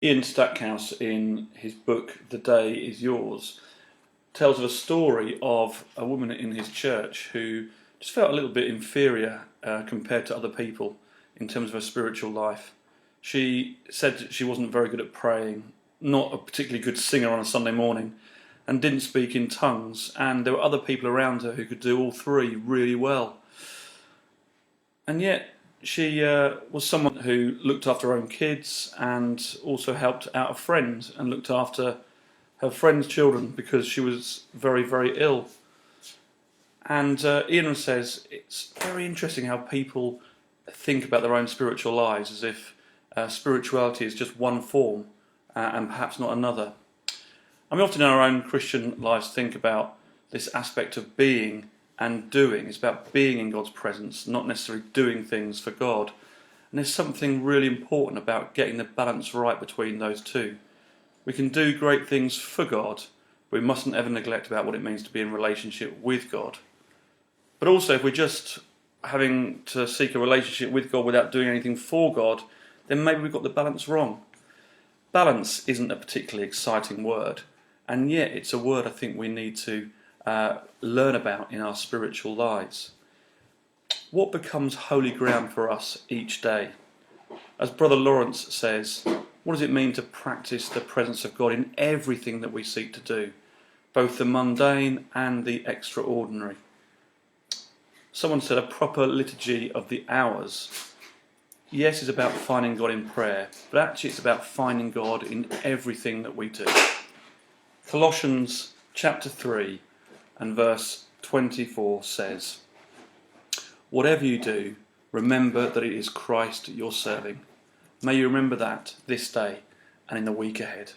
Ian Stackhouse, in his book The Day Is Yours, tells of a story of a woman in his church who just felt a little bit inferior compared to other people in terms of her spiritual life. She said that she wasn't very good at praying, not a particularly good singer on a Sunday morning, and didn't speak in tongues, and there were other people around her who could do all three really well. And yet she was someone who looked after her own kids and also helped out a friend and looked after her friend's children because she was very, very ill. And Ian says it's very interesting how people think about their own spiritual lives as if spirituality is just one form and perhaps not another. And we often in our own Christian lives think about this aspect of being and doing. It's about being in God's presence, not necessarily doing things for God. And there's something really important about getting the balance right between those two. We can do great things for God, but we mustn't ever neglect about what it means to be in relationship with God. But also, if we're just having to seek a relationship with God without doing anything for God, then maybe we've got the balance wrong. Balance isn't a particularly exciting word, and yet it's a word I think we need to learn about in our spiritual lives. What becomes holy ground for us each day? As Brother Lawrence says, what does it mean to practice the presence of God in everything that we seek to do, both the mundane and the extraordinary? Someone said a proper liturgy of the hours, yes, is about finding God in prayer, but actually it's about finding God in everything that we do. Colossians chapter 3 and verse 24 says, "Whatever you do, remember that it is Christ you're serving." May you remember that this day and in the week ahead.